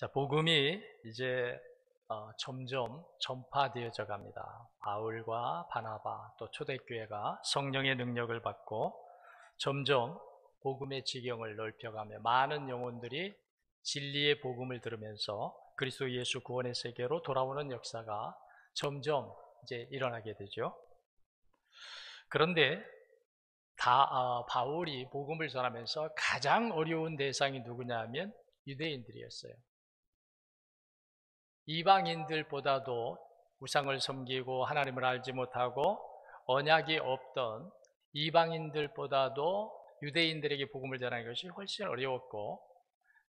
자, 복음이 이제 점점 전파되어져 갑니다. 바울과 바나바 또 초대교회가 성령의 능력을 받고 점점 복음의 지경을 넓혀가며 많은 영혼들이 진리의 복음을 들으면서 그리스도 예수 구원의 세계로 돌아오는 역사가 점점 이제 일어나게 되죠. 그런데 바울이 복음을 전하면서 가장 어려운 대상이 누구냐 하면 유대인들이었어요. 이방인들보다도 우상을 섬기고 하나님을 알지 못하고 언약이 없던 이방인들보다도 유대인들에게 복음을 전하는 것이 훨씬 어려웠고,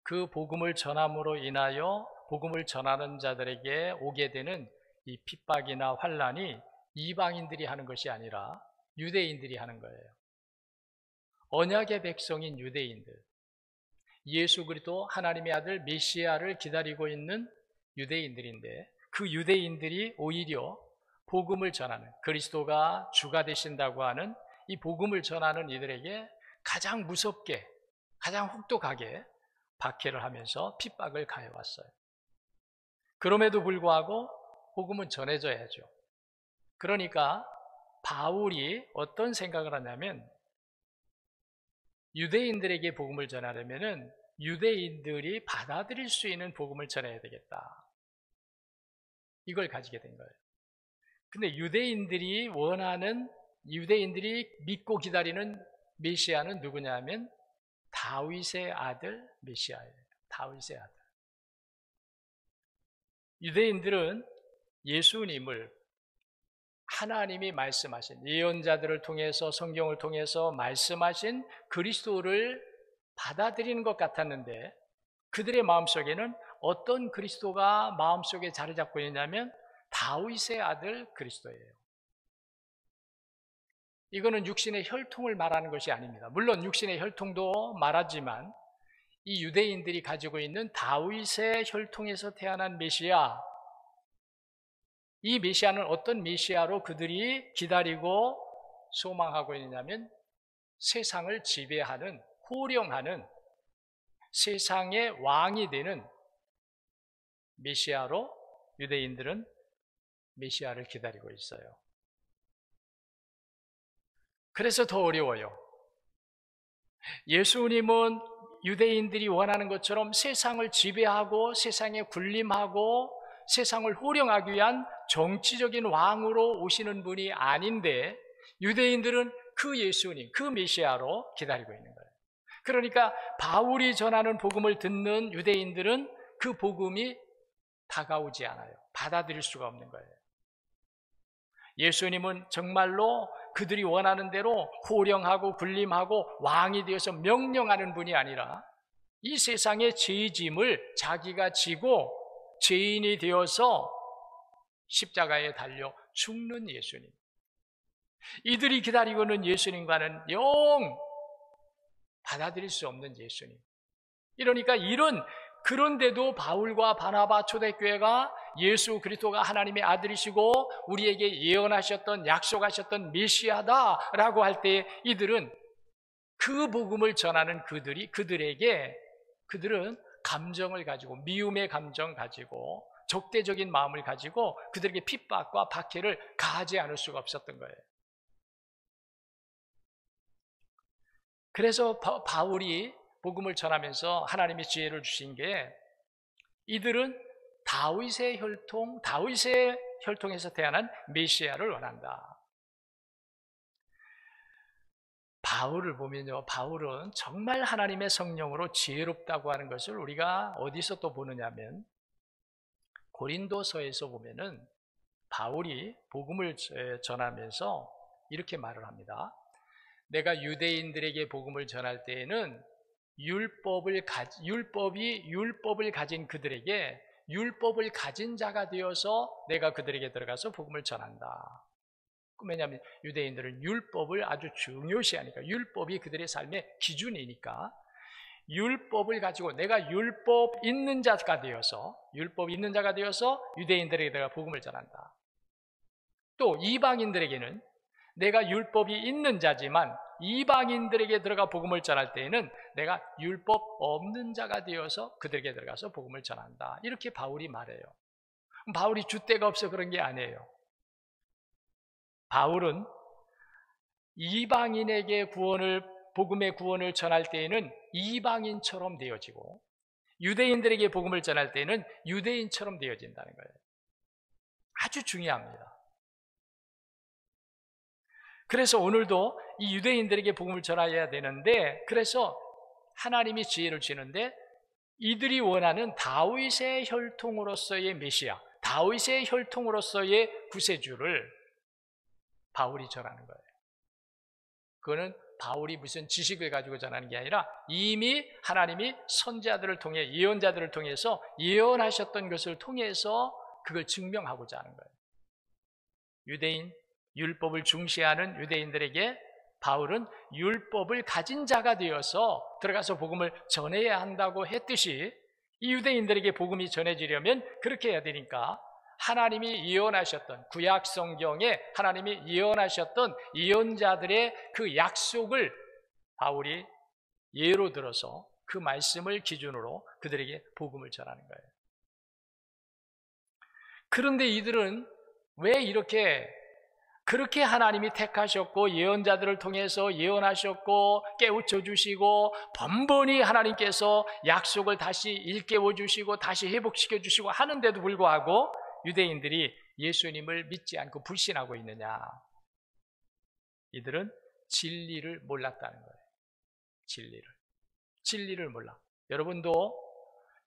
그 복음을 전함으로 인하여 복음을 전하는 자들에게 오게 되는 이 핍박이나 환난이 이방인들이 하는 것이 아니라 유대인들이 하는 거예요. 언약의 백성인 유대인들, 예수 그리스도 하나님의 아들 메시아를 기다리고 있는 유대인들인데, 그 유대인들이 오히려 복음을 전하는, 그리스도가 주가 되신다고 하는 이 복음을 전하는 이들에게 가장 무섭게, 가장 혹독하게 박해를 하면서 핍박을 가해왔어요. 그럼에도 불구하고 복음은 전해져야죠. 그러니까 바울이 어떤 생각을 하냐면, 유대인들에게 복음을 전하려면은 유대인들이 받아들일 수 있는 복음을 전해야 되겠다, 이걸 가지게 된 거예요. 근데 유대인들이 믿고 기다리는 메시아는 누구냐 하면 다윗의 아들 메시아예요. 다윗의 아들. 유대인들은 예수님을 하나님이 말씀하신, 예언자들을 통해서 성경을 통해서 말씀하신 그리스도를 받아들이는 것 같았는데, 그들의 마음속에는 어떤 그리스도가 마음속에 자리 잡고 있냐면 다윗의 아들 그리스도예요. 이거는 육신의 혈통을 말하는 것이 아닙니다. 물론 육신의 혈통도 말하지만 이 유대인들이 가지고 있는 다윗의 혈통에서 태어난 메시아, 이 메시아는 어떤 메시아로 그들이 기다리고 소망하고 있느냐면 세상을 지배하는, 호령하는 세상의 왕이 되는 메시아로 유대인들은 메시아를 기다리고 있어요. 그래서 더 어려워요. 예수님은 유대인들이 원하는 것처럼 세상을 지배하고 세상에 군림하고 세상을 호령하기 위한 정치적인 왕으로 오시는 분이 아닌데, 유대인들은 그 예수님, 그 메시아로 기다리고 있는 거예요. 그러니까 바울이 전하는 복음을 듣는 유대인들은 그 복음이 다가오지 않아요. 받아들일 수가 없는 거예요. 예수님은 정말로 그들이 원하는 대로 호령하고 군림하고 왕이 되어서 명령하는 분이 아니라 이 세상의 죄짐을 자기가 지고 죄인이 되어서 십자가에 달려 죽는 예수님, 이들이 기다리고 있는 예수님과는 영 받아들일 수 없는 예수님. 이러니까 그런데도 바울과 바나바 초대교회가 예수 그리스도가 하나님의 아들이시고 우리에게 예언하셨던, 약속하셨던 메시아다라고 할 때 이들은 그 복음을 전하는 그들은 감정을 가지고, 미움의 감정 가지고, 적대적인 마음을 가지고 그들에게 핍박과 박해를 가하지 않을 수가 없었던 거예요. 그래서 바울이 복음을 전하면서 하나님의 지혜를 주신 게, 이들은 다윗의 혈통에서 태어난 메시아를 원한다. 바울을 보면요, 바울은 정말 하나님의 성령으로 지혜롭다고 하는 것을 우리가 어디서 또 보느냐면, 고린도서에서 보면은 바울이 복음을 전하면서 이렇게 말을 합니다. 내가 유대인들에게 복음을 전할 때에는 율법을 가진 그들에게 율법을 가진 자가 되어서 내가 그들에게 들어가서 복음을 전한다. 왜냐하면 유대인들은 율법을 아주 중요시하니까, 율법이 그들의 삶의 기준이니까 율법을 가지고 내가 율법 있는 자가 되어서 유대인들에게 내가 복음을 전한다. 또 이방인들에게는 내가 율법이 있는 자지만 이방인들에게 들어가 복음을 전할 때에는 내가 율법 없는 자가 되어서 그들에게 들어가서 복음을 전한다. 이렇게 바울이 말해요. 바울이 줏대가 없어 그런 게 아니에요. 바울은 이방인에게 복음의 구원을 전할 때에는 이방인처럼 되어지고 유대인들에게 복음을 전할 때에는 유대인처럼 되어진다는 거예요. 아주 중요합니다. 그래서 오늘도 이 유대인들에게 복음을 전해야 되는데, 그래서 하나님이 지혜를 주는데 이들이 원하는 다윗의 혈통으로서의 메시아, 다윗의 혈통으로서의 구세주를 바울이 전하는 거예요. 그거는 바울이 무슨 지식을 가지고 전하는 게 아니라 이미 하나님이 선지자들을 통해, 예언자들을 통해서 예언하셨던 것을 통해서 그걸 증명하고자 하는 거예요. 유대인, 율법을 중시하는 유대인들에게 바울은 율법을 가진 자가 되어서 들어가서 복음을 전해야 한다고 했듯이, 이 유대인들에게 복음이 전해지려면 그렇게 해야 되니까 하나님이 예언하셨던, 구약 성경에 하나님이 예언하셨던 예언자들의 그 약속을 바울이 예로 들어서 그 말씀을 기준으로 그들에게 복음을 전하는 거예요. 그런데 이들은 왜 그렇게 하나님이 택하셨고 예언자들을 통해서 예언하셨고 깨우쳐 주시고 번번이 하나님께서 약속을 다시 일깨워 주시고 다시 회복시켜 주시고 하는데도 불구하고 유대인들이 예수님을 믿지 않고 불신하고 있느냐? 이들은 진리를 몰랐다는 거예요. 진리를 몰라. 여러분도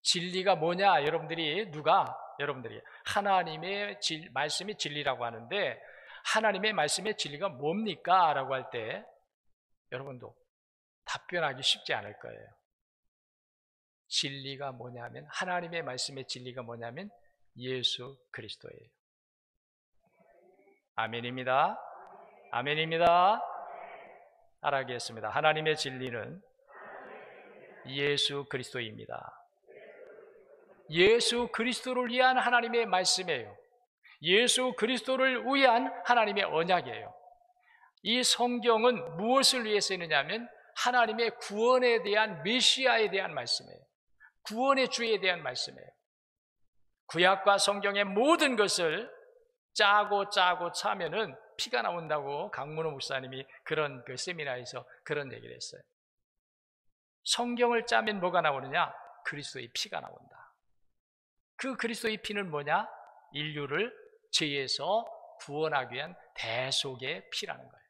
진리가 뭐냐? 여러분들이 하나님의 말씀이 진리라고 하는데, 하나님의 말씀의 진리가 뭡니까? 라고 할 때 여러분도 답변하기 쉽지 않을 거예요. 진리가 뭐냐면, 하나님의 말씀의 진리가 뭐냐면 예수 그리스도예요. 아멘입니다. 아멘입니다. 따라하겠습니다. 하나님의 진리는 예수 그리스도입니다. 예수 그리스도를 위한 하나님의 말씀이에요. 예수 그리스도를 위한 하나님의 언약이에요. 이 성경은 무엇을 위해서 있느냐면 하나님의 구원에 대한, 메시아에 대한 말씀이에요. 구원의 주에 대한 말씀이에요. 구약과 성경의 모든 것을 짜고 차면은 피가 나온다고 강문호 목사님이 그런 세미나에서 그런 얘기를 했어요. 성경을 짜면 뭐가 나오느냐? 그리스도의 피가 나온다. 그 그리스도의 피는 뭐냐? 인류를 죄에서 구원하기 위한 대속의 피라는 거예요.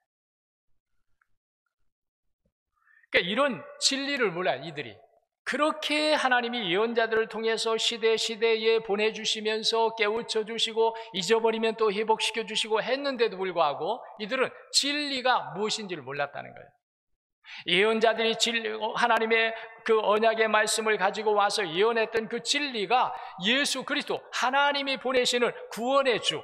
그러니까 이런 진리를 몰라요, 이들이. 그렇게 하나님이 예언자들을 통해서 시대에 보내주시면서 깨우쳐 주시고 잊어버리면 또 회복시켜 주시고 했는데도 불구하고 이들은 진리가 무엇인지를 몰랐다는 거예요. 예언자들이 하나님의 그 언약의 말씀을 가지고 와서 예언했던 그 진리가 예수 그리스도, 하나님이 보내시는 구원의 주,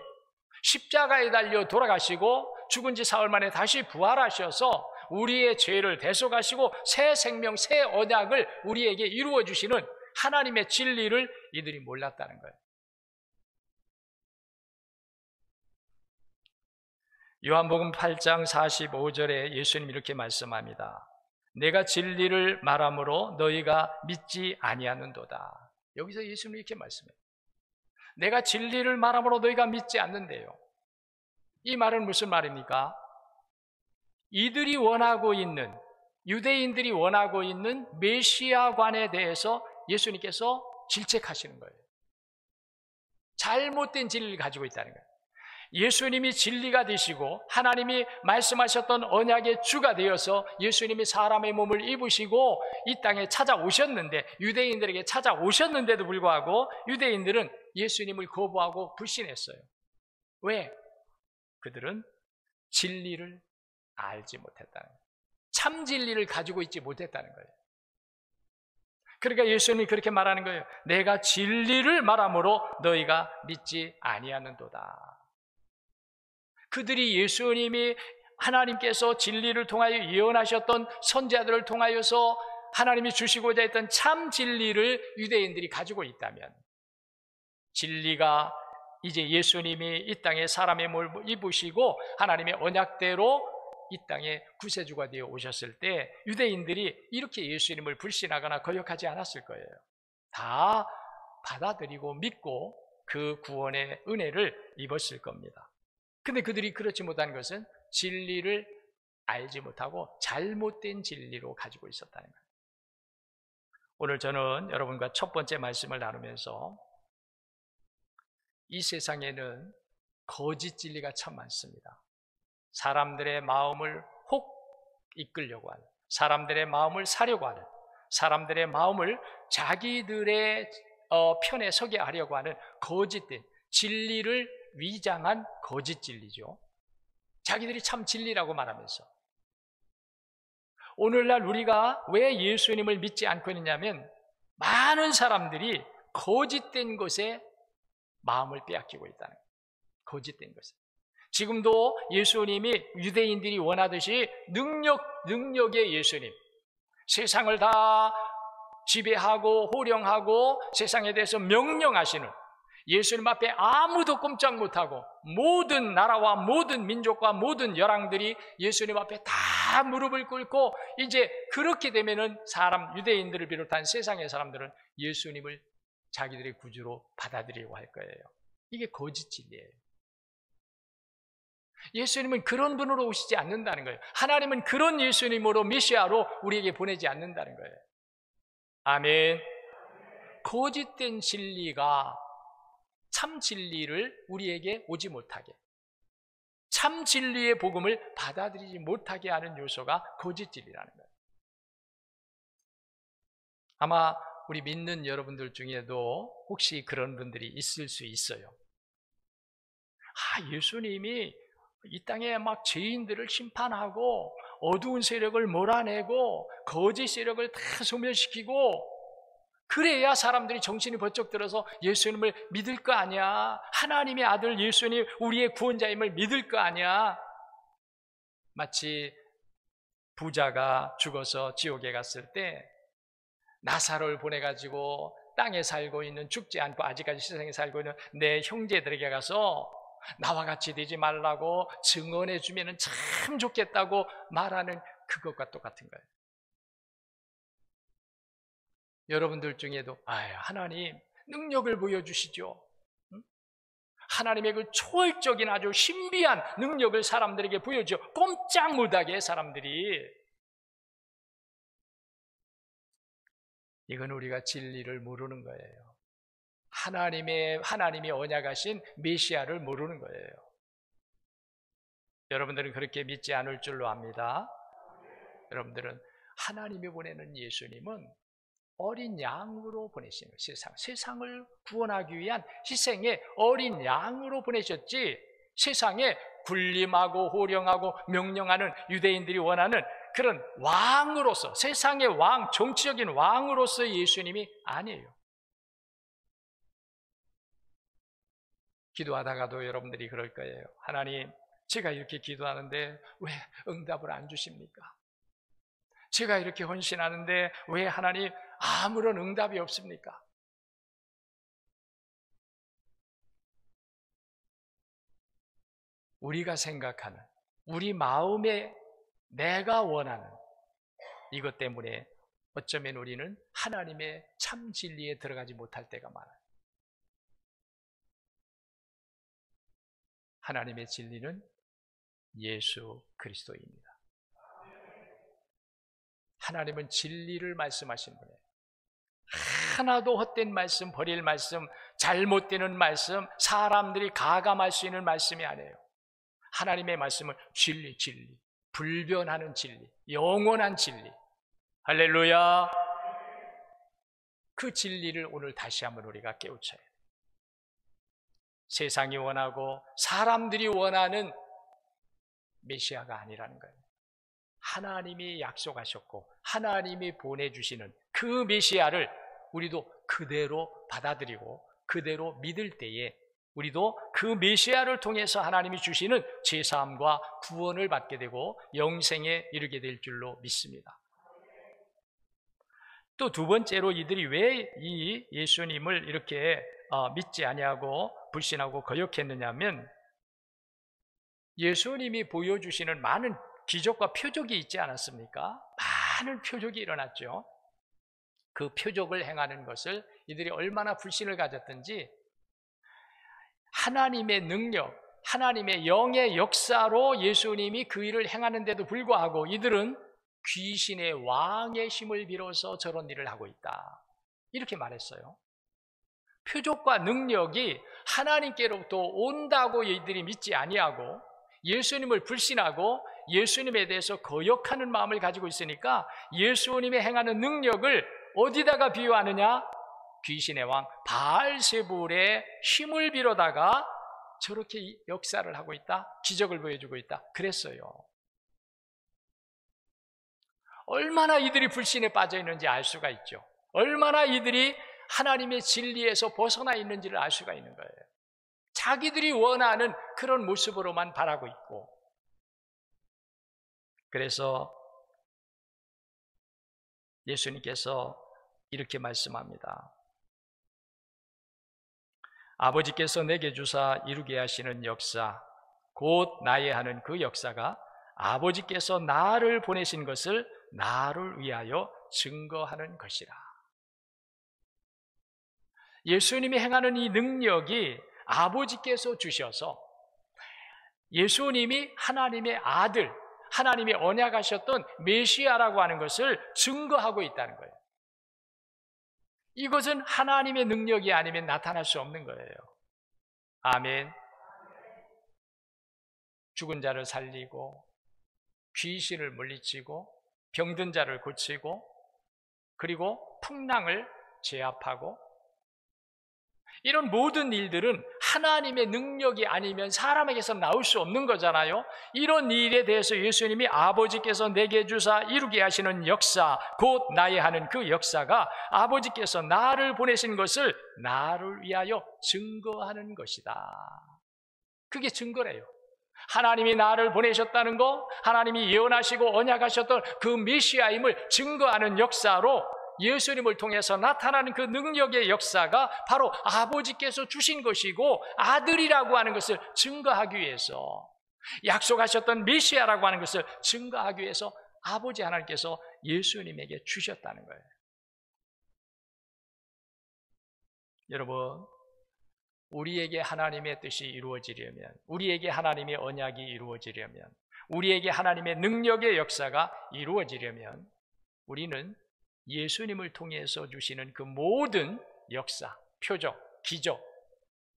십자가에 달려 돌아가시고 죽은 지 사흘 만에 다시 부활하셔서 우리의 죄를 대속하시고 새 생명, 새 언약을 우리에게 이루어 주시는 하나님의 진리를 이들이 몰랐다는 거예요. 요한복음 8장 45절에 예수님이 이렇게 말씀합니다. 내가 진리를 말함으로 너희가 믿지 아니하는도다. 여기서 예수님이 이렇게 말씀해요. 내가 진리를 말함으로 너희가 믿지 않는데요. 이 말은 무슨 말입니까? 이들이 원하고 있는, 유대인들이 원하고 있는 메시아관에 대해서 예수님께서 질책하시는 거예요. 잘못된 진리를 가지고 있다는 거예요. 예수님이 진리가 되시고 하나님이 말씀하셨던 언약의 주가 되어서 예수님이 사람의 몸을 입으시고 이 땅에 찾아오셨는데, 유대인들에게 찾아오셨는데도 불구하고 유대인들은 예수님을 거부하고 불신했어요. 왜? 그들은 진리를 알지 못했다는 거예요. 참 진리를 가지고 있지 못했다는 거예요. 그러니까 예수님이 그렇게 말하는 거예요. 내가 진리를 말함으로 너희가 믿지 아니하는도다. 그들이 예수님이 하나님께서 진리를 통하여 예언하셨던 선지자들을 통하여서 하나님이 주시고자 했던 참 진리를 유대인들이 가지고 있다면, 진리가 이제 예수님이 이 땅에 사람의 몸을 입으시고 하나님의 언약대로 이 땅에 구세주가 되어 오셨을 때 유대인들이 이렇게 예수님을 불신하거나 거역하지 않았을 거예요. 다 받아들이고 믿고 그 구원의 은혜를 입었을 겁니다. 근데 그들이 그렇지 못한 것은 진리를 알지 못하고 잘못된 진리로 가지고 있었다는 거예요. 오늘 저는 여러분과 첫 번째 말씀을 나누면서 이 세상에는 거짓 진리가 참 많습니다. 사람들의 마음을 혹 이끌려고 하는, 사람들의 마음을 사려고 하는, 사람들의 마음을 자기들의 편에 서게 하려고 하는 거짓된 진리를 위장한 거짓 진리죠. 자기들이 참 진리라고 말하면서. 오늘날 우리가 왜 예수님을 믿지 않고 있느냐면 많은 사람들이 거짓된 것에 마음을 빼앗기고 있다는 거예요. 거짓된 것에. 지금도 예수님이 유대인들이 원하듯이 능력의 예수님, 세상을 다 지배하고 호령하고 세상에 대해서 명령하시는 예수님 앞에 아무도 꼼짝 못하고 모든 나라와 모든 민족과 모든 열왕들이 예수님 앞에 다 무릎을 꿇고 이제 그렇게 되면은 유대인들을 비롯한 세상의 사람들은 예수님을 자기들의 구주로 받아들이려고 할 거예요. 이게 거짓 진리예요. 예수님은 그런 분으로 오시지 않는다는 거예요. 하나님은 그런 예수님으로 메시아로 우리에게 보내지 않는다는 거예요. 아멘. 거짓된 진리가 참 진리를 우리에게 오지 못하게, 참 진리의 복음을 받아들이지 못하게 하는 요소가 거짓 진리라는 거예요. 아마 우리 믿는 여러분들 중에도 혹시 그런 분들이 있을 수 있어요. 예수님이 이 땅에 막 죄인들을 심판하고 어두운 세력을 몰아내고 거짓 세력을 다 소멸시키고 그래야 사람들이 정신이 번쩍 들어서 예수님을 믿을 거 아니야. 하나님의 아들 예수님 우리의 구원자임을 믿을 거 아니야. 마치 부자가 죽어서 지옥에 갔을 때 나사로를 보내가지고 땅에 살고 있는, 죽지 않고 아직까지 세상에 살고 있는 내 형제들에게 가서 나와 같이 되지 말라고 증언해 주면 참 좋겠다고 말하는 그것과 똑같은 거예요. 여러분들 중에도 하나님 능력을 보여주시죠. 하나님의 그 초월적인 아주 신비한 능력을 사람들에게 보여줘. 꼼짝 못하게 사람들이. 이건 우리가 진리를 모르는 거예요. 하나님이 언약하신 메시아를 모르는 거예요. 여러분들은 그렇게 믿지 않을 줄로 압니다. 여러분들은 하나님이 보내는 예수님은 어린 양으로 보내신 거예요. 세상을 구원하기 위한 희생의 어린 양으로 보내셨지, 세상에 군림하고 호령하고 명령하는 유대인들이 원하는 그런 왕으로서, 세상의 왕, 정치적인 왕으로서의 예수님이 아니에요. 기도하다가도 여러분들이 그럴 거예요. 하나님, 제가 이렇게 기도하는데 왜 응답을 안 주십니까? 제가 이렇게 헌신하는데 왜 하나님 아무런 응답이 없습니까? 우리가 생각하는, 우리 마음에 내가 원하는 이것 때문에 어쩌면 우리는 하나님의 참 진리에 들어가지 못할 때가 많아요. 하나님의 진리는 예수 그리스도입니다. 하나님은 진리를 말씀하신 분이에요. 하나도 헛된 말씀, 버릴 말씀, 잘못되는 말씀, 사람들이 가감할 수 있는 말씀이 아니에요. 하나님의 말씀은 진리, 불변하는 진리, 영원한 진리. 할렐루야. 그 진리를 오늘 다시 한번 우리가 깨우쳐야 해요. 세상이 원하고 사람들이 원하는 메시아가 아니라는 거예요. 하나님이 약속하셨고 하나님이 보내주시는 그 메시아를 우리도 그대로 받아들이고 그대로 믿을 때에 우리도 그 메시아를 통해서 하나님이 주시는 제사함과 구원을 받게 되고 영생에 이르게 될 줄로 믿습니다. 또 두 번째로 이들이 왜 이 예수님을 이렇게 믿지 아니하고 불신하고 거역했느냐면 예수님이 보여주시는 많은 기적과 표적이 있지 않았습니까? 많은 표적이 일어났죠. 그 표적을 행하는 것을 이들이 얼마나 불신을 가졌든지 하나님의 능력, 하나님의 영의 역사로 예수님이 그 일을 행하는데도 불구하고 이들은 귀신의 왕의 힘을 빌어서 저런 일을 하고 있다, 이렇게 말했어요. 표적과 능력이 하나님께로부터 온다고 이들이 믿지 아니하고 예수님을 불신하고 예수님에 대해서 거역하는 마음을 가지고 있으니까 예수님이 행하는 능력을 어디다가 비유하느냐? 귀신의 왕 바알세불의 힘을 빌어다가 저렇게 역사를 하고 있다, 기적을 보여주고 있다, 그랬어요. 얼마나 이들이 불신에 빠져 있는지 알 수가 있죠. 얼마나 이들이 하나님의 진리에서 벗어나 있는지를 알 수가 있는 거예요. 자기들이 원하는 그런 모습으로만 바라고 있고. 그래서 예수님께서 이렇게 말씀합니다. 아버지께서 내게 주사 이루게 하시는 역사, 곧 나의 하는 그 역사가 아버지께서 나를 보내신 것을 나를 위하여 증거하는 것이라. 예수님이 행하는 이 능력이 아버지께서 주셔서 예수님이 하나님의 아들, 하나님이 언약하셨던 메시아라고 하는 것을 증거하고 있다는 거예요. 이것은 하나님의 능력이 아니면 나타날 수 없는 거예요. 아멘. 죽은 자를 살리고 귀신을 물리치고 병든 자를 고치고 그리고 풍랑을 제압하고, 이런 모든 일들은 하나님의 능력이 아니면 사람에게서 나올 수 없는 거잖아요. 이런 일에 대해서 예수님이 아버지께서 내게 주사 이루게 하시는 역사, 곧 나의 하는 그 역사가 아버지께서 나를 보내신 것을 나를 위하여 증거하는 것이다. 그게 증거래요. 하나님이 나를 보내셨다는 거, 하나님이 예언하시고 언약하셨던 그 메시아임을 증거하는 역사로 예수님을 통해서 나타나는 그 능력의 역사가 바로 아버지께서 주신 것이고, 아들이라고 하는 것을 증거하기 위해서, 약속하셨던 메시아라고 하는 것을 증거하기 위해서 아버지 하나님께서 예수님에게 주셨다는 거예요. 여러분, 우리에게 하나님의 뜻이 이루어지려면, 우리에게 하나님의 언약이 이루어지려면, 우리에게 하나님의 능력의 역사가 이루어지려면 우리는 예수님을 통해서 주시는 그 모든 역사, 표적, 기적,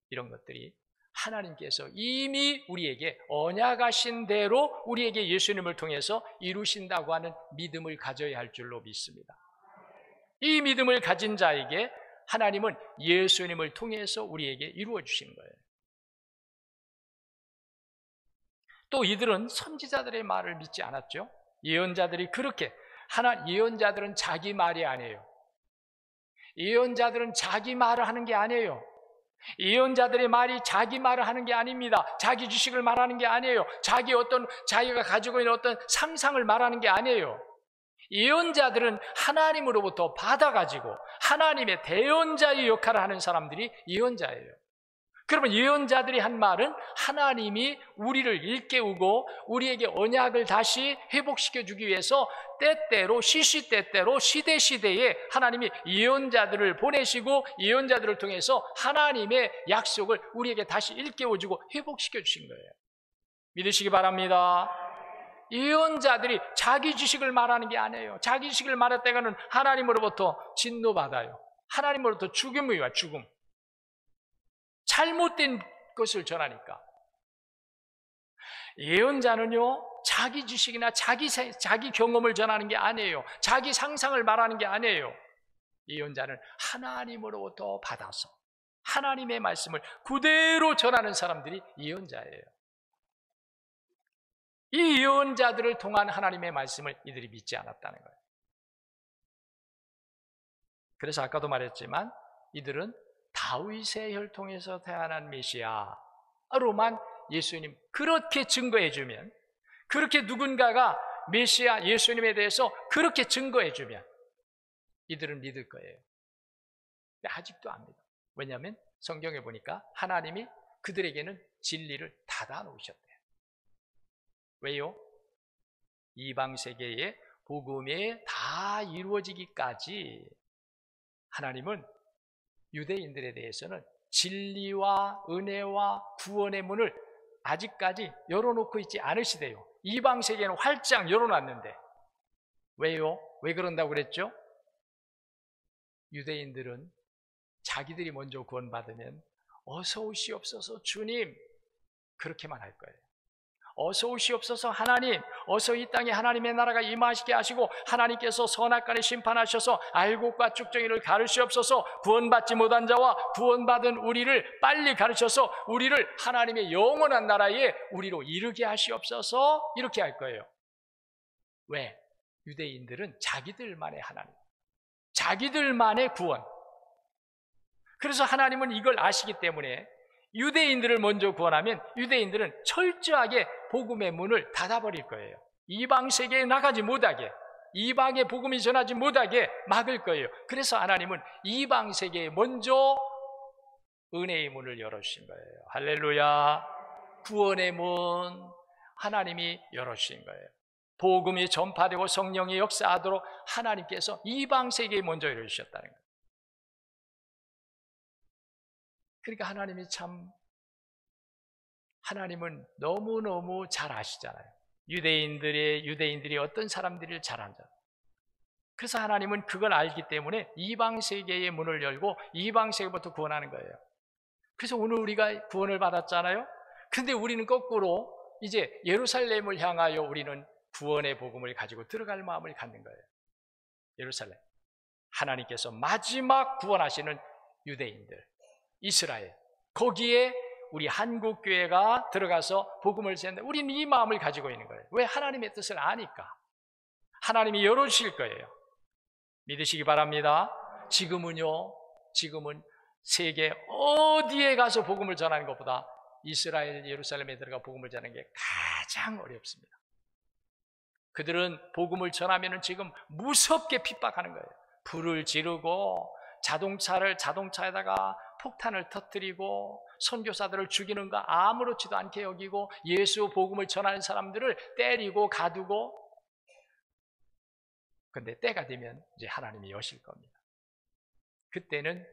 이런 것들이 하나님께서 이미 우리에게 언약하신 대로 우리에게 예수님을 통해서 이루신다고 하는 믿음을 가져야 할 줄로 믿습니다. 이 믿음을 가진 자에게 하나님은 예수님을 통해서 우리에게 이루어 주시는 거예요. 또 이들은 선지자들의 말을 믿지 않았죠. 예언자들이 그렇게, 예언자들은 자기 말이 아니에요. 예언자들은 자기 말을 하는 게 아니에요. 예언자들의 말이 자기 말을 하는 게 아닙니다. 자기 지식을 말하는 게 아니에요. 자기가 가지고 있는 어떤 상상을 말하는 게 아니에요. 예언자들은 하나님으로부터 받아가지고 하나님의 대언자의 역할을 하는 사람들이 예언자예요. 그러면 예언자들이 한 말은 하나님이 우리를 일깨우고 우리에게 언약을 다시 회복시켜주기 위해서 때때로 시시때때로 시대시대에 하나님이 예언자들을 보내시고 예언자들을 통해서 하나님의 약속을 우리에게 다시 일깨워주고 회복시켜주신 거예요. 믿으시기 바랍니다. 예언자들이 자기 지식을 말하는 게 아니에요. 자기 지식을 말했다가는 하나님으로부터 진노받아요. 하나님으로부터 죽음이 와요. 죽음. 잘못된 것을 전하니까. 예언자는요, 자기 지식이나 자기 경험을 전하는 게 아니에요. 자기 상상을 말하는 게 아니에요. 예언자는 하나님으로부터 받아서 하나님의 말씀을 그대로 전하는 사람들이 예언자예요. 이 예언자들을 통한 하나님의 말씀을 이들이 믿지 않았다는 거예요. 그래서 아까도 말했지만 이들은 다윗의 혈통에서 태어난 메시아로만 예수님 그렇게 증거해주면, 그렇게 누군가가 메시아 예수님에 대해서 그렇게 증거해주면 이들은 믿을 거예요. 근데 아직도 안 믿어. 왜냐하면 성경에 보니까 하나님이 그들에게는 진리를 닫아 놓으셨대요. 왜요? 이방 세계의 복음이 다 이루어지기까지 하나님은 유대인들에 대해서는 진리와 은혜와 구원의 문을 아직까지 열어놓고 있지 않으시대요. 이방 세계는 활짝 열어놨는데. 왜요? 왜 그런다고 그랬죠? 유대인들은 자기들이 먼저 구원받으면 어서 오시옵소서 주님, 그렇게만 할 거예요. 어서 오시옵소서 하나님, 어서 이 땅에 하나님의 나라가 임하시게 하시고 하나님께서 선악간에 심판하셔서 알곡과 쭉정이를 가르시옵소서. 구원받지 못한 자와 구원받은 우리를 빨리 가르쳐서 우리를 하나님의 영원한 나라에 우리로 이르게 하시옵소서. 이렇게 할 거예요. 왜? 유대인들은 자기들만의 하나님, 자기들만의 구원. 그래서 하나님은 이걸 아시기 때문에 유대인들을 먼저 구원하면 유대인들은 철저하게 복음의 문을 닫아버릴 거예요. 이방 세계에 나가지 못하게, 이방의 복음이 전하지 못하게 막을 거예요. 그래서 하나님은 이방 세계에 먼저 은혜의 문을 열어주신 거예요. 할렐루야. 구원의 문 하나님이 열어주신 거예요. 복음이 전파되고 성령이 역사하도록 하나님께서 이방 세계에 먼저 열어주셨다는 거예요. 그러니까 하나님은 너무너무 잘 아시잖아요. 유대인들이 어떤 사람들을 잘 알잖아요. 그래서 하나님은 그걸 알기 때문에 이방 세계의 문을 열고 이방 세계부터 구원하는 거예요. 그래서 오늘 우리가 구원을 받았잖아요. 근데 우리는 거꾸로 이제 예루살렘을 향하여 우리는 구원의 복음을 가지고 들어갈 마음을 갖는 거예요. 예루살렘, 하나님께서 마지막 구원하시는 유대인들, 이스라엘, 거기에 우리 한국교회가 들어가서 복음을 전하는데 우리는 이 마음을 가지고 있는 거예요. 왜? 하나님의 뜻을 아니까. 하나님이 열어주실 거예요. 믿으시기 바랍니다. 지금은 세계 어디에 가서 복음을 전하는 것보다 이스라엘 예루살렘에 들어가 복음을 전하는 게 가장 어렵습니다. 그들은 복음을 전하면 지금 무섭게 핍박하는 거예요. 불을 지르고 자동차에다가 폭탄을 터뜨리고 선교사들을 죽이는 거 아무렇지도 않게 여기고 예수 복음을 전하는 사람들을 때리고 가두고. 근데 때가 되면 이제 하나님이 여실 겁니다. 그때는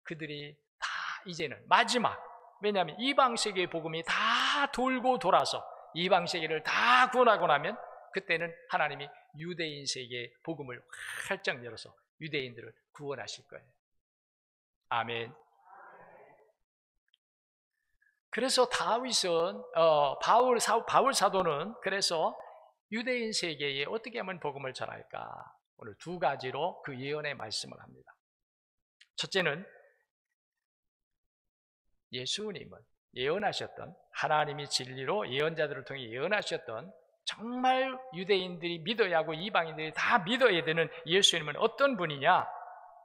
그들이 다 이제는 마지막, 왜냐하면 이방 세계의 복음이 다 돌고 돌아서 이방 세계를 다 구원하고 나면 그때는 하나님이 유대인 세계의 복음을 활짝 열어서 유대인들을 구원하실 거예요. 아멘. 그래서 바울 사도는 그래서 유대인 세계에 어떻게 하면 복음을 전할까? 오늘 두 가지로 그 예언의 말씀을 합니다. 첫째는 예수님은 예언하셨던, 하나님이 진리로 예언자들을 통해 예언하셨던 정말 유대인들이 믿어야 하고 이방인들이 다 믿어야 되는 예수님은 어떤 분이냐?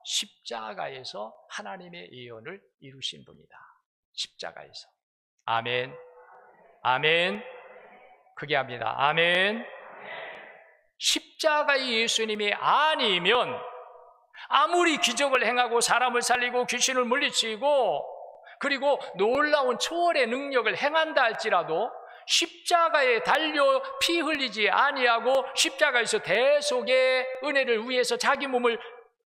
십자가에서 하나님의 예언을 이루신 분이다. 십자가에서. 아멘. 아멘. 크게 합니다. 아멘. 십자가의 예수님이 아니면 아무리 기적을 행하고 사람을 살리고 귀신을 물리치고 그리고 놀라운 초월의 능력을 행한다 할지라도 십자가에 달려 피 흘리지 아니하고 십자가에서 대속의 은혜를 위해서 자기 몸을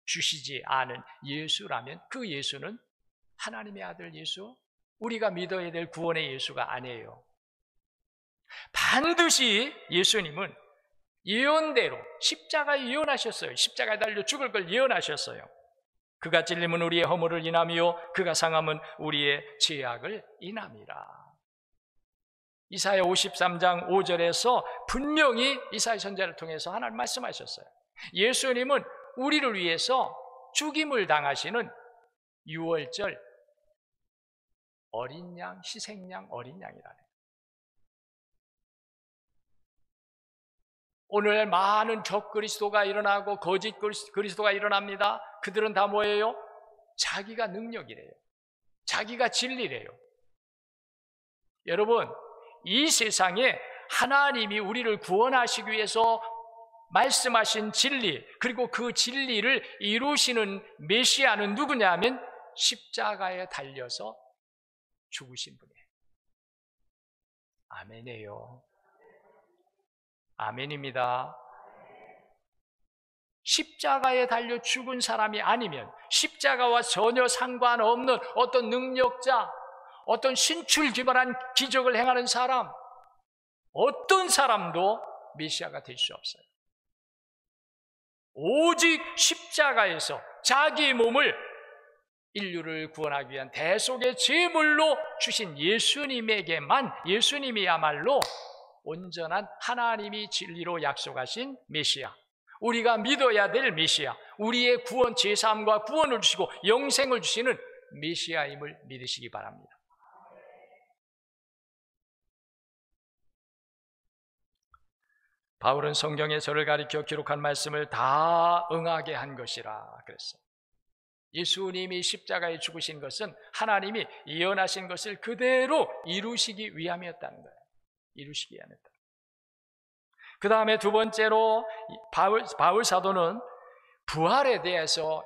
주시지 않은 예수라면 그 예수는 하나님의 아들 예수, 우리가 믿어야 될 구원의 예수가 아니에요. 반드시 예수님은 예언대로 십자가에 예언하셨어요. 십자가에 달려 죽을 걸 예언하셨어요. 그가 찔림은 우리의 허물을 인하며 그가 상함은 우리의 죄악을 인함이라. 이사야 53장 5절에서 분명히 이사야 선지자를 통해서 하나님 말씀하셨어요. 예수님은 우리를 위해서 죽임을 당하시는 유월절 어린 양, 희생양 어린 양이라네. 오늘 많은 적그리스도가 일어나고 거짓 그리스도가 일어납니다. 그들은 다 뭐예요? 자기가 능력이래요. 자기가 진리래요. 여러분, 이 세상에 하나님이 우리를 구원하시기 위해서 말씀하신 진리, 그리고 그 진리를 이루시는 메시아는 누구냐 하면 십자가에 달려서 죽으신 분이에요. 아멘이에요. 아멘입니다. 십자가에 달려 죽은 사람이 아니면, 십자가와 전혀 상관없는 어떤 능력자, 어떤 신출기발한 기적을 행하는 사람, 어떤 사람도 메시아가 될 수 없어요. 오직 십자가에서 자기 몸을 인류를 구원하기 위한 대속의 제물로 주신 예수님에게만, 예수님이야말로 온전한 하나님이 진리로 약속하신 메시아, 우리가 믿어야 될 메시아, 우리의 구원, 제사함과 구원을 주시고 영생을 주시는 메시아임을 믿으시기 바랍니다. 바울은 성경에 저를 가리켜 기록한 말씀을 다 응하게 한 것이라 그랬어요. 예수님이 십자가에 죽으신 것은 하나님이 예언하신 것을 그대로 이루시기 위함이었다는 거예요. 이루시기 위함이었다. 그 다음에 두 번째로 바울 사도는 부활에 대해서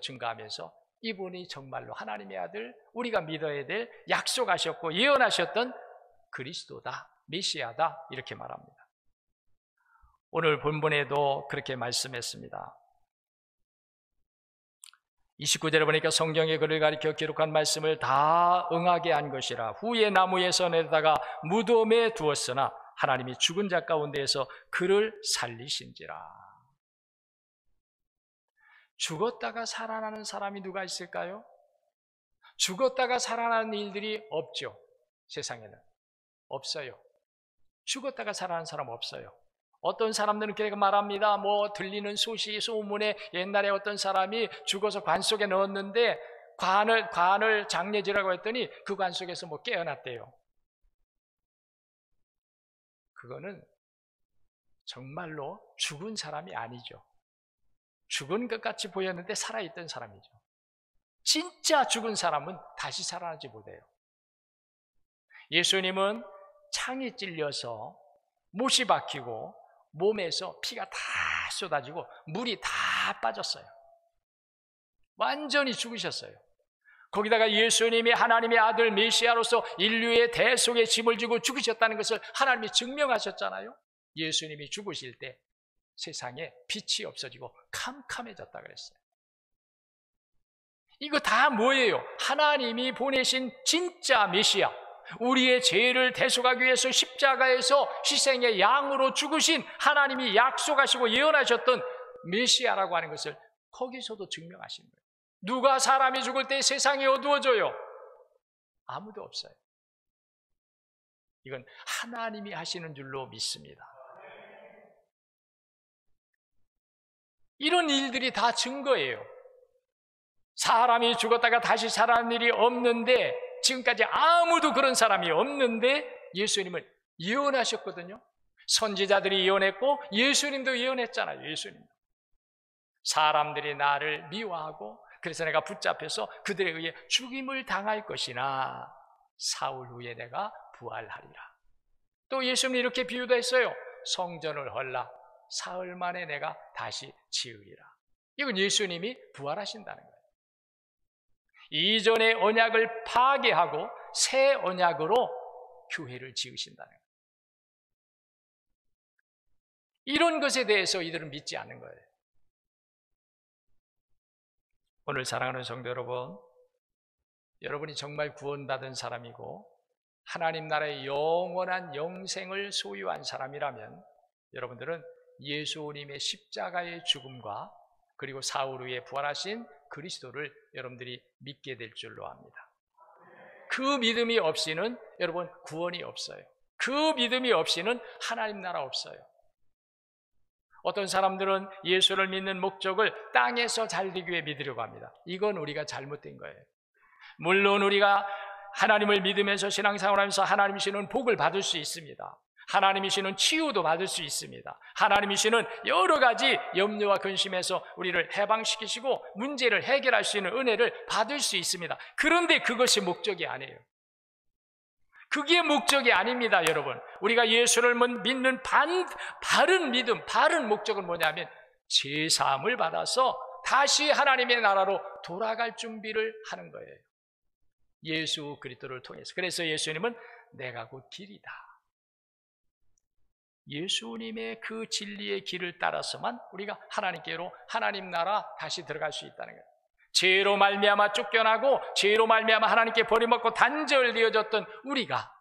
증거하면서 이분이 정말로 하나님의 아들, 우리가 믿어야 될, 약속하셨고 예언하셨던 그리스도다, 메시아다, 이렇게 말합니다. 오늘 본문에도 그렇게 말씀했습니다. 29절에 보니까 성경에 그를 가리켜 기록한 말씀을 다 응하게 한 것이라. 후에 나무에서 내다가 무덤에 두었으나 하나님이 죽은 자 가운데에서 그를 살리신지라. 죽었다가 살아나는 사람이 누가 있을까요? 죽었다가 살아나는 일들이 없죠. 세상에는 없어요. 죽었다가 살아나는 사람 없어요. 어떤 사람들은 그렇게 말합니다. 들리는 소문에 옛날에 어떤 사람이 죽어서 관 속에 넣었는데 관을 장례지라고 했더니 그 관 속에서 깨어났대요. 그거는 정말로 죽은 사람이 아니죠. 죽은 것 같이 보였는데 살아있던 사람이죠. 진짜 죽은 사람은 다시 살아나지 못해요. 예수님은 창이 찔려서 못이 박히고 몸에서 피가 다 쏟아지고 물이 다 빠졌어요. 완전히 죽으셨어요. 거기다가 예수님이 하나님의 아들 메시아로서 인류의 대속의 짐을 지고 죽으셨다는 것을 하나님이 증명하셨잖아요. 예수님이 죽으실 때 세상에 빛이 없어지고 캄캄해졌다 그랬어요. 이거 다 뭐예요? 하나님이 보내신 진짜 메시아, 우리의 죄를 대속하기 위해서 십자가에서 희생의 양으로 죽으신 하나님이 약속하시고 예언하셨던 메시아라고 하는 것을 거기서도 증명하신 거예요. 누가 사람이 죽을 때 세상이 어두워져요? 아무도 없어요. 이건 하나님이 하시는 줄로 믿습니다. 이런 일들이 다 증거예요. 사람이 죽었다가 다시 살아나는 일이 없는데, 지금까지 아무도 그런 사람이 없는데 예수님은 예언하셨거든요. 선지자들이 예언했고 예수님도 예언했잖아요. 예수님도. 사람들이 나를 미워하고 그래서 내가 붙잡혀서 그들에 의해 죽임을 당할 것이나 사흘 후에 내가 부활하리라. 또 예수님이 이렇게 비유도 했어요. 성전을 헐라 사흘 만에 내가 다시 지으리라. 이건 예수님이 부활하신다는 거예요. 이전의 언약을 파괴하고 새 언약으로 교회를 지으신다는 거예요. 이런 것에 대해서 이들은 믿지 않는 거예요. 오늘 사랑하는 성도 여러분, 여러분이 정말 구원받은 사람이고 하나님 나라의 영원한 영생을 소유한 사람이라면 여러분들은 예수님의 십자가의 죽음과 그리고 사흘 후에 부활하신 그리스도를 여러분들이 믿게 될 줄로 압니다. 그 믿음이 없이는 여러분 구원이 없어요. 그 믿음이 없이는 하나님 나라 없어요. 어떤 사람들은 예수를 믿는 목적을 땅에서 잘 되기 위해 믿으려고 합니다. 이건 우리가 잘못된 거예요. 물론 우리가 하나님을 믿으면서 신앙생활하면서 하나님이 주시는 복을 받을 수 있습니다. 하나님이 주시는 치유도 받을 수 있습니다. 하나님이 주시는 여러 가지 염려와 근심에서 우리를 해방시키시고 문제를 해결할 수 있는 은혜를 받을 수 있습니다. 그런데 그것이 목적이 아니에요. 그게 목적이 아닙니다, 여러분. 우리가 예수를 믿는 바른 믿음, 바른 목적은 뭐냐면 제사함을 받아서 다시 하나님의 나라로 돌아갈 준비를 하는 거예요. 예수 그리스도를 통해서. 그래서 예수님은 내가 곧 길이다. 예수님의 그 진리의 길을 따라서만 우리가 하나님께로, 하나님 나라 다시 들어갈 수 있다는 거예요. 죄로 말미암아 쫓겨나고 죄로 말미암아 하나님께 버림받고 단절되어졌던 우리가,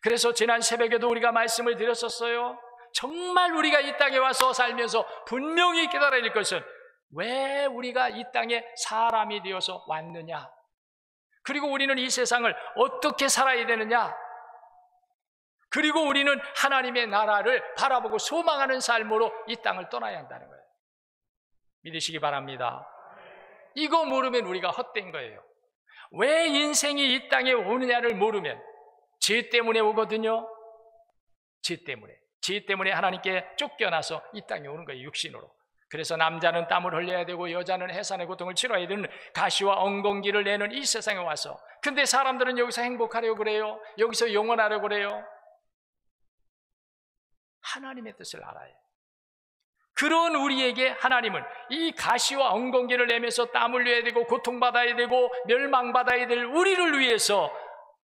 그래서 지난 새벽에도 우리가 말씀을 드렸었어요. 정말 우리가 이 땅에 와서 살면서 분명히 깨달아야 될 것은, 왜 우리가 이 땅에 사람이 되어서 왔느냐, 그리고 우리는 이 세상을 어떻게 살아야 되느냐, 그리고 우리는 하나님의 나라를 바라보고 소망하는 삶으로 이 땅을 떠나야 한다는 거예요. 믿으시기 바랍니다. 이거 모르면 우리가 헛된 거예요. 왜 인생이 이 땅에 오느냐를 모르면 죄 때문에 오거든요. 죄 때문에 하나님께 쫓겨나서 이 땅에 오는 거예요, 육신으로. 그래서 남자는 땀을 흘려야 되고 여자는 해산의 고통을 치러야 되는 가시와 엉겅기를 내는 이 세상에 와서, 근데 사람들은 여기서 행복하려고 그래요. 여기서 영원하려고 그래요. 하나님의 뜻을 알아요. 그런 우리에게 하나님은 이 가시와 엉겅기를 내면서 땀 흘려야 되고 고통받아야 되고 멸망받아야 될 우리를 위해서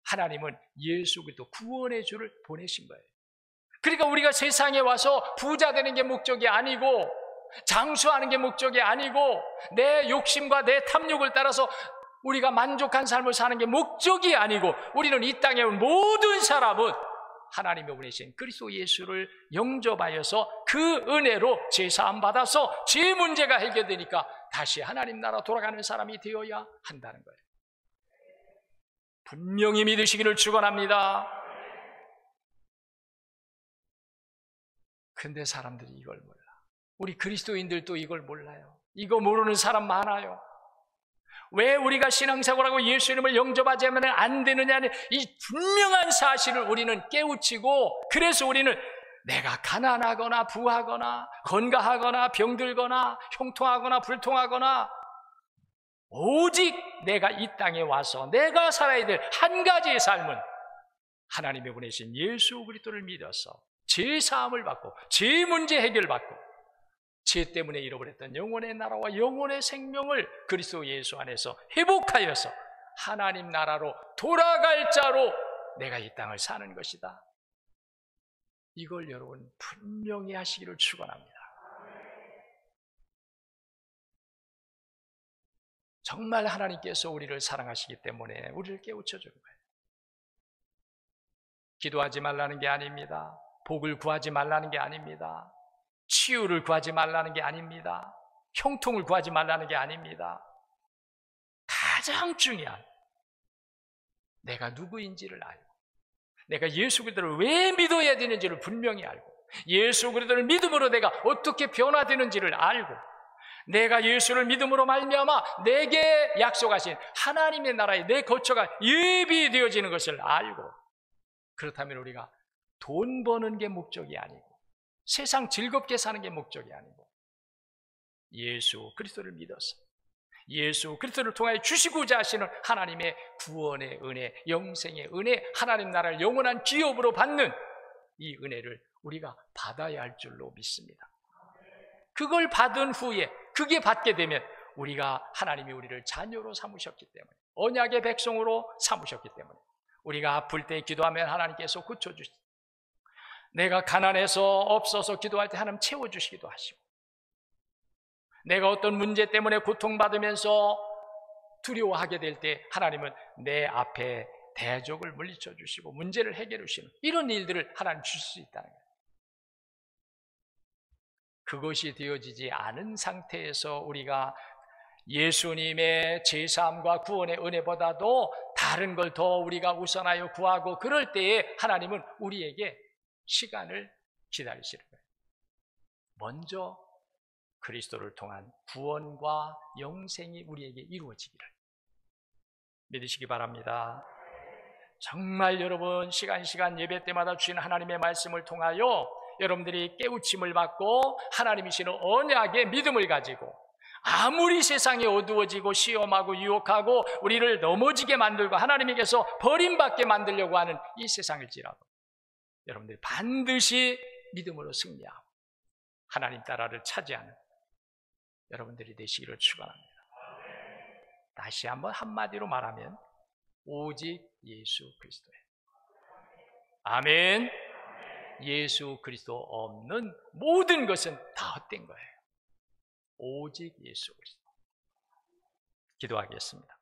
하나님은 예수 그리스도 구원의 주를 보내신 거예요. 그러니까 우리가 세상에 와서 부자 되는 게 목적이 아니고, 장수하는 게 목적이 아니고, 내 욕심과 내 탐욕을 따라서 우리가 만족한 삶을 사는 게 목적이 아니고, 우리는 이 땅에 온 모든 사람은 하나님이 보내신 그리스도 예수를 영접하여서 그 은혜로 제사함 받아서 죄 문제가 해결되니까 다시 하나님 나라 돌아가는 사람이 되어야 한다는 거예요. 분명히 믿으시기를 축원합니다. 근데 사람들이 이걸 몰라. 우리 그리스도인들도 이걸 몰라요. 이거 모르는 사람 많아요. 왜 우리가 신앙생활하고 예수님을 영접하지 않으면 안 되느냐는 이 분명한 사실을 우리는 깨우치고, 그래서 우리는 내가 가난하거나 부하거나 건강하거나 병들거나 형통하거나 불통하거나, 오직 내가 이 땅에 와서 내가 살아야 될 한 가지의 삶은 하나님이 보내신 예수 그리스도를 믿어서 죄 사함을 받고 죄 문제 해결받고 죄 때문에 잃어버렸던 영혼의 나라와 영혼의 생명을 그리스도 예수 안에서 회복하여서 하나님 나라로 돌아갈 자로 내가 이 땅을 사는 것이다. 이걸 여러분 분명히 하시기를 축원합니다. 정말 하나님께서 우리를 사랑하시기 때문에 우리를 깨우쳐 주는 거예요. 기도하지 말라는 게 아닙니다. 복을 구하지 말라는 게 아닙니다. 치유를 구하지 말라는 게 아닙니다. 형통을 구하지 말라는 게 아닙니다. 가장 중요한, 내가 누구인지를 알고, 내가 예수 그리스도를 왜 믿어야 되는지를 분명히 알고, 예수 그리스도를 믿음으로 내가 어떻게 변화되는지를 알고, 내가 예수를 믿음으로 말미암아 내게 약속하신 하나님의 나라에 내 거처가 예비되어지는 것을 알고, 그렇다면 우리가 돈 버는 게 목적이 아니고 세상 즐겁게 사는 게 목적이 아니고, 예수 그리스도를 믿어서 예수 그리스도를 통하여 주시고자 하시는 하나님의 구원의 은혜, 영생의 은혜, 하나님 나라를 영원한 기업으로 받는 이 은혜를 우리가 받아야 할 줄로 믿습니다. 그걸 받은 후에, 그게 받게 되면 우리가 하나님이 우리를 자녀로 삼으셨기 때문에, 언약의 백성으로 삼으셨기 때문에 우리가 아플 때 기도하면 하나님께서 고쳐주시고, 내가 가난해서 없어서 기도할 때 하나님 채워주시기도 하시고, 내가 어떤 문제 때문에 고통받으면서 두려워하게 될 때 하나님은 내 앞에 대적을 물리쳐 주시고 문제를 해결해 주시는 이런 일들을 하나님 주실 수 있다는 거예요. 그것이 되어지지 않은 상태에서 우리가 예수님의 제사함과 구원의 은혜보다도 다른 걸 더 우리가 우선하여 구하고, 그럴 때에 하나님은 우리에게 시간을 기다리시는 거예요. 먼저 그리스도를 통한 구원과 영생이 우리에게 이루어지기를 믿으시기 바랍니다. 정말 여러분 시간 예배 때마다 주신 하나님의 말씀을 통하여 여러분들이 깨우침을 받고 하나님이시는 언약의 믿음을 가지고, 아무리 세상이 어두워지고 시험하고 유혹하고 우리를 넘어지게 만들고 하나님에게서 버림받게 만들려고 하는 이 세상일지라도 여러분들이 반드시 믿음으로 승리하고 하나님 나라를 차지하는 여러분들이 되시기를 축원합니다. 다시 한번 한마디로 말하면 오직 예수 그리스도예요. 아멘. 예수 그리스도 없는 모든 것은 다 헛된 거예요. 오직 예수 그리스도. 기도하겠습니다.